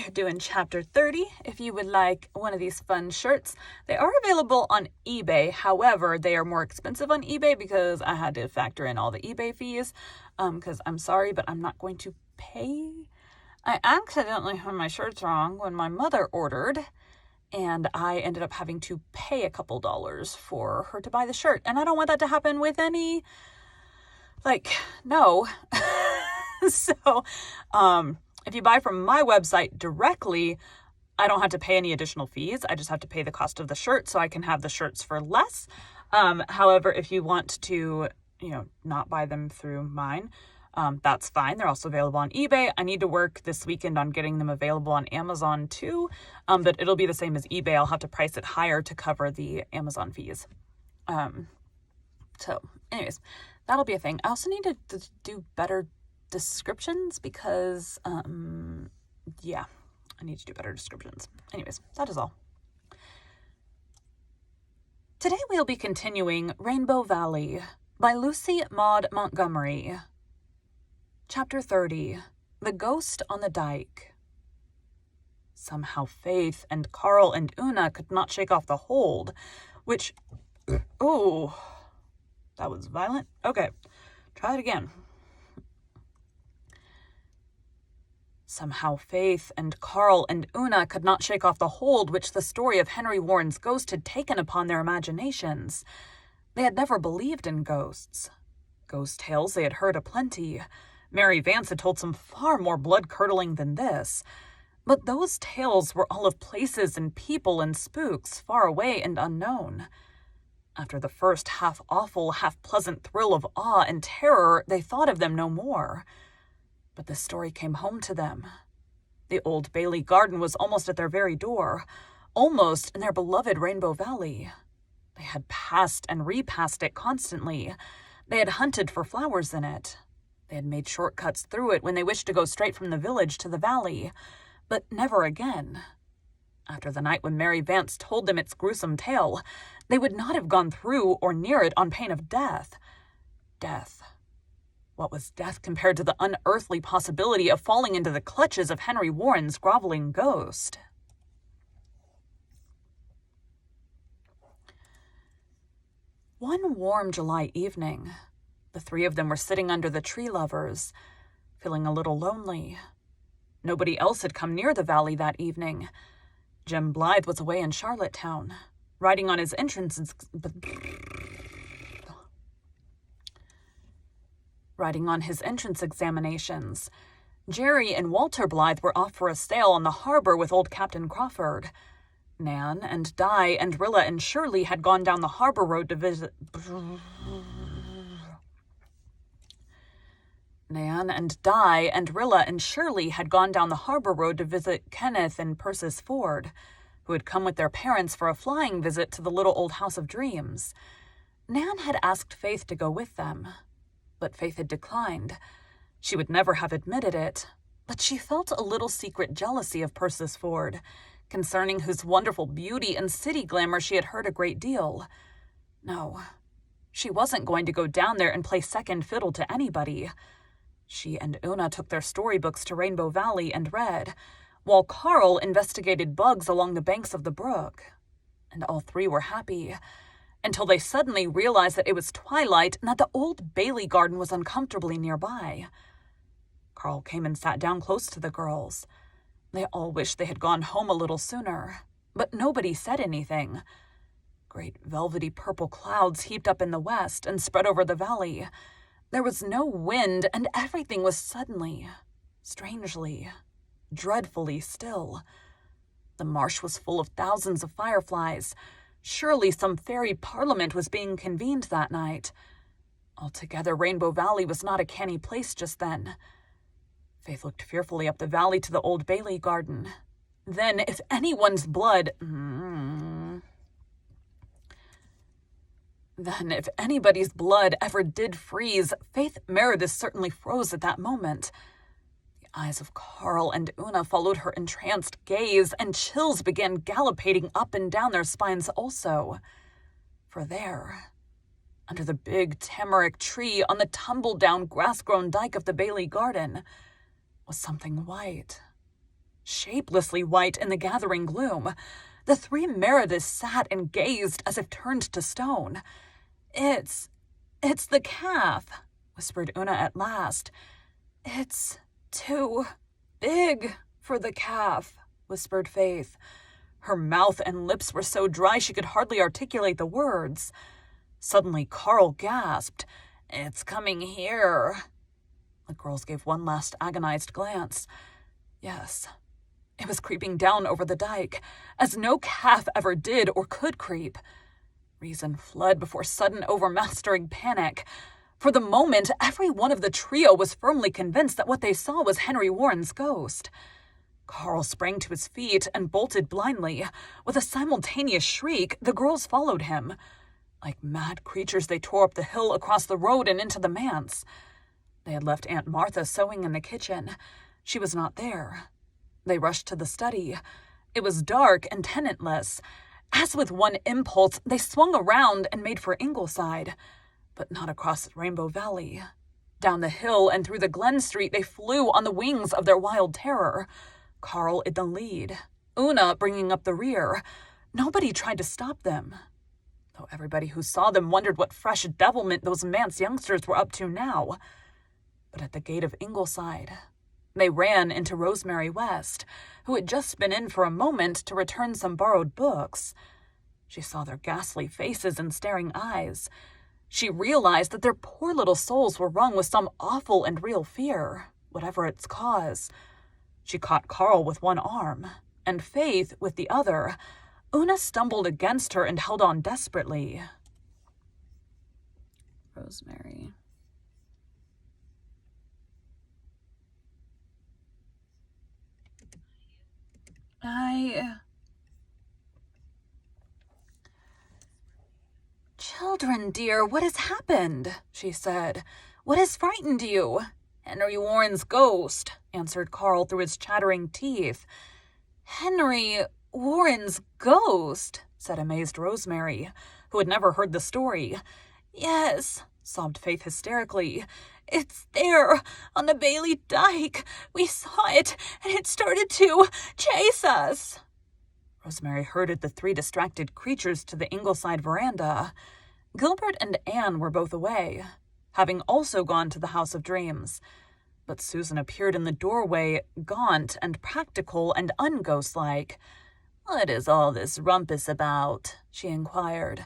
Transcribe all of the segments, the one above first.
are doing chapter 30 if you would like one of these fun shirts. They are available on eBay. However, they are more expensive on eBay because I had to factor in all the eBay fees. Because I'm sorry, but I'm not going to pay. I accidentally had my shirts wrong when my mother ordered, and I ended up having to pay a couple dollars for her to buy the shirt. And I don't want that to happen with any, no. So, if you buy from my website directly, I don't have to pay any additional fees. I just have to pay the cost of the shirt so I can have the shirts for less. However, if you want to, not buy them through mine, that's fine. They're also available on eBay. I need to work this weekend on getting them available on Amazon too. But it'll be the same as eBay. I'll have to price it higher to cover the Amazon fees. So anyways, that'll be a thing. I also need to do better descriptions because, I need to do better descriptions. Anyways, that is all. Today we'll be continuing Rainbow Valley by Lucy Maud Montgomery. Chapter 30, The Ghost on the Dyke. Somehow Faith and Carl and Una could not shake off the hold, which... Oh, that was violent. Okay, try it again. Somehow Faith and Carl and Una could not shake off the hold which the story of Henry Warren's ghost had taken upon their imaginations. They had never believed in ghosts. Ghost tales they had heard aplenty. Mary Vance had told some far more blood-curdling than this. But those tales were all of places and people and spooks far away and unknown. After the first half-awful, half-pleasant thrill of awe and terror, they thought of them no more. But the story came home to them. The Old Bailey garden was almost at their very door, almost in their beloved Rainbow Valley. They had passed and repassed it constantly. They had hunted for flowers in it. They had made shortcuts through it when they wished to go straight from the village to the valley, but never again. After the night when Mary Vance told them its gruesome tale, they would not have gone through or near it on pain of death. Death. What was death compared to the unearthly possibility of falling into the clutches of Henry Warren's groveling ghost? One warm July evening, the three of them were sitting under the tree lovers, feeling a little lonely. Nobody else had come near the valley that evening. Jim Blythe was away in Charlottetown, writing on his entrance examinations. Jerry and Walter Blythe were off for a sail on the harbor with old Captain Crawford. Nan and Di and Rilla and Shirley had gone down the harbor road to visit... Kenneth and Persis Ford, who had come with their parents for a flying visit to the little old house of dreams. Nan had asked Faith to go with them, but Faith had declined. She would never have admitted it, but she felt a little secret jealousy of Persis Ford, concerning whose wonderful beauty and city glamour she had heard a great deal. No, she wasn't going to go down there and play second fiddle to anybody. She and Una took their storybooks to Rainbow Valley and read, while Carl investigated bugs along the banks of the brook. And all three were happy, until they suddenly realized that it was twilight and that the Old Bailey garden was uncomfortably nearby. Carl came and sat down close to the girls. They all wished they had gone home a little sooner, but nobody said anything. Great velvety purple clouds heaped up in the west and spread over the valley. There was no wind, and everything was suddenly, strangely, dreadfully still. The marsh was full of thousands of fireflies. Surely some fairy parliament was being convened that night. Altogether, Rainbow Valley was not a canny place just then. Faith looked fearfully up the valley to the Old Bailey garden. Then, if anybody's blood ever did freeze, Faith Meredith certainly froze at that moment. The eyes of Carl and Una followed her entranced gaze, and chills began galloping up and down their spines also. For there, under the big tamarack tree on the tumble-down grass-grown dyke of the Bailey garden, was something white. shapelessly white in the gathering gloom. The three Merediths sat and gazed as if turned to stone. It's the calf," whispered Una at last. "It's too big for the calf," whispered Faith. Her mouth and lips were so dry she could hardly articulate the words. Suddenly, Carl gasped, "It's coming here." The girls gave one last agonized glance. Yes, it was creeping down over the dike, as no calf ever did or could creep. Reason fled before sudden overmastering panic. For the moment, every one of the trio was firmly convinced that what they saw was Henry Warren's ghost. Carl sprang to his feet and bolted blindly. With a simultaneous shriek, the girls followed him. Like mad creatures, they tore up the hill, across the road, and into the manse. They had left Aunt Martha sewing in the kitchen. She was not there. They rushed to the study. It was dark and tenantless. As with one impulse, they swung around and made for Ingleside, but not across Rainbow Valley. Down the hill and through the Glen Street they flew on the wings of their wild terror. Carl in the lead, Una bringing up the rear. Nobody tried to stop them, though everybody who saw them wondered what fresh devilment those manse youngsters were up to now. But at the gate of Ingleside, they ran into Rosemary West, who had just been in for a moment to return some borrowed books. She saw their ghastly faces and staring eyes. She realized that their poor little souls were wrung with some awful and real fear, whatever its cause. She caught Carl with one arm, and Faith with the other. Una stumbled against her and held on desperately. Rosemary. "Children, dear, what has happened?" she said. "What has frightened you?" "Henry Warren's ghost," answered Carl through his chattering teeth. "Henry Warren's ghost?" said amazed Rosemary, who had never heard the story. "Yes," sobbed Faith hysterically. "It's there, on the Bailey Dyke. We saw it, and it started to chase us." Rosemary herded the three distracted creatures to the Ingleside veranda. Gilbert and Anne were both away, having also gone to the House of Dreams. But Susan appeared in the doorway, gaunt and practical and unghostlike. "What is all this rumpus about?" she inquired.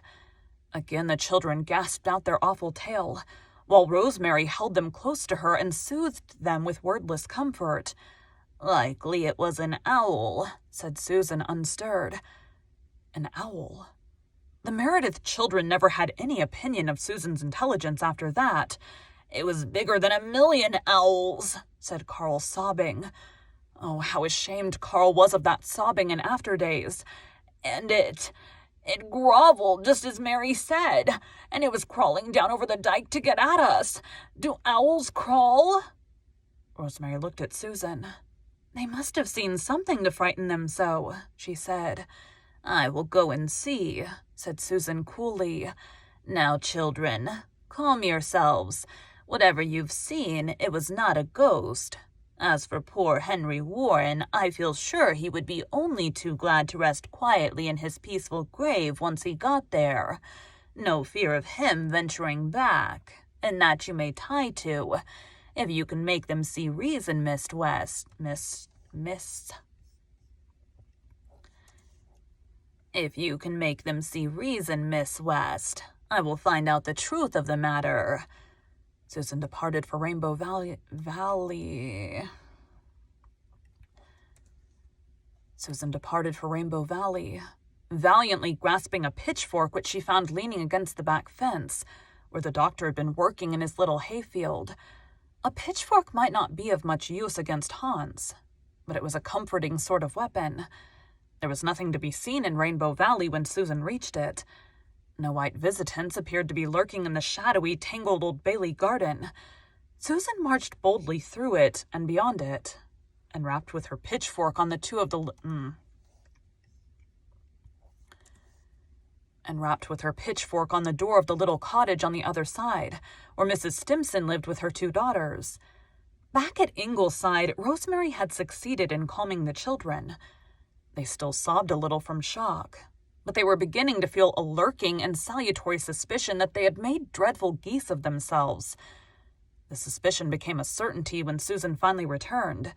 Again the children gasped out their awful tale, while Rosemary held them close to her and soothed them with wordless comfort. "Likely it was an owl," said Susan, unstirred. An owl? The Meredith children never had any opinion of Susan's intelligence after that. "It was bigger than 1,000,000 owls," said Carl, sobbing. Oh, how ashamed Carl was of that sobbing in after days. "And it groveled just as Mary said, and it was crawling down over the dike to get at us. Do owls crawl?" Rosemary looked at Susan. "They must have seen something to frighten them so," she said. "I will go and see," said Susan coolly. "Now, children, calm yourselves. Whatever you've seen, it was not a ghost. As for poor Henry Warren, I feel sure he would be only too glad to rest quietly in his peaceful grave once he got there. No fear of him venturing back, and that you may tie to, if you can make them see reason, Miss West. If you can make them see reason, Miss West, I will find out the truth of the matter." Susan departed for Rainbow Valley. Susan departed for Rainbow Valley, valiantly grasping a pitchfork which she found leaning against the back fence, where the doctor had been working in his little hayfield. A pitchfork might not be of much use against Hans, but it was a comforting sort of weapon. There was nothing to be seen in Rainbow Valley when Susan reached it. No white visitants appeared to be lurking in the shadowy, tangled Old Bailey garden. Susan marched boldly through it and beyond it, and rapped with her pitchfork on the door of the little cottage on the other side, where Mrs. Stimson lived with her 2 daughters. Back at Ingleside, Rosemary had succeeded in calming the children. They still sobbed a little from shock, but they were beginning to feel a lurking and salutary suspicion that they had made dreadful geese of themselves. The suspicion became a certainty when Susan finally returned.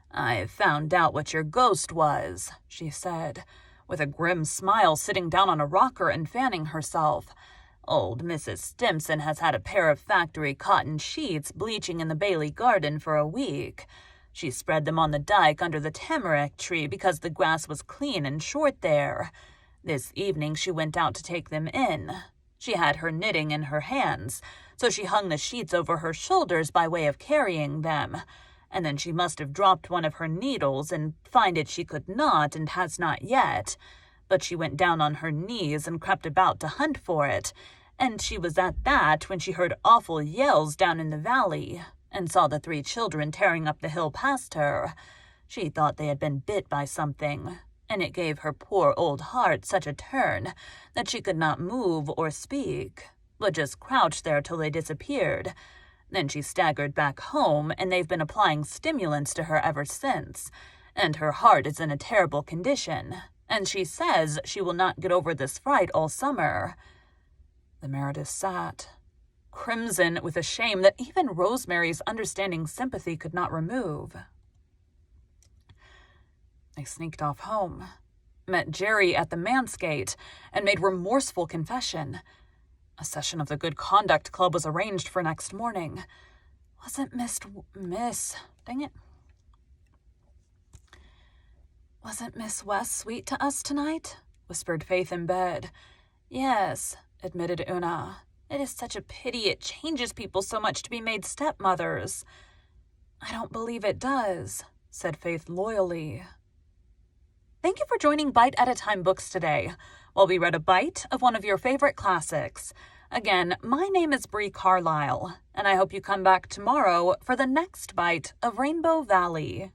"I've found out what your ghost was," she said, with a grim smile, sitting down on a rocker and fanning herself. "Old Mrs. Stimson has had a pair of factory cotton sheets bleaching in the Bailey garden for a week. She spread them on the Dyke under the tamarack tree because the grass was clean and short there. This evening she went out to take them in. She had her knitting in her hands, so she hung the sheets over her shoulders by way of carrying them. And then she must have dropped one of her needles and find it she could not and has not yet. But she went down on her knees and crept about to hunt for it, and she was at that when she heard awful yells down in the valley, and saw the 3 children tearing up the hill past her. She thought they had been bit by something, and it gave her poor old heart such a turn that she could not move or speak, but just crouched there till they disappeared. Then she staggered back home, and they've been applying stimulants to her ever since, and her heart is in a terrible condition, and she says she will not get over this fright all summer." The Meredith sat, crimson with a shame that even Rosemary's understanding sympathy could not remove. They sneaked off home, met Jerry at the manse gate, and made remorseful confession. A session of the Good Conduct Club was arranged for next morning. Wasn't Miss West sweet to us tonight? Whispered Faith in bed. Yes, admitted Una. It is such a pity it changes people so much to be made stepmothers. I don't believe it does, said Faith loyally. Thank you for joining Bite at a Time Books today, while we read a bite of one of your favorite classics. Again, my name is Bree Carlisle, and I hope you come back tomorrow for the next bite of Rainbow Valley.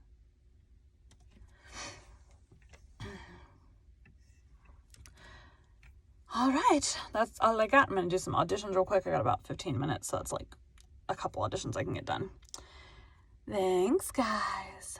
All right, that's all I got. I'm going to do some auditions real quick. I got about 15 minutes, so it's like a couple auditions I can get done. Thanks, guys.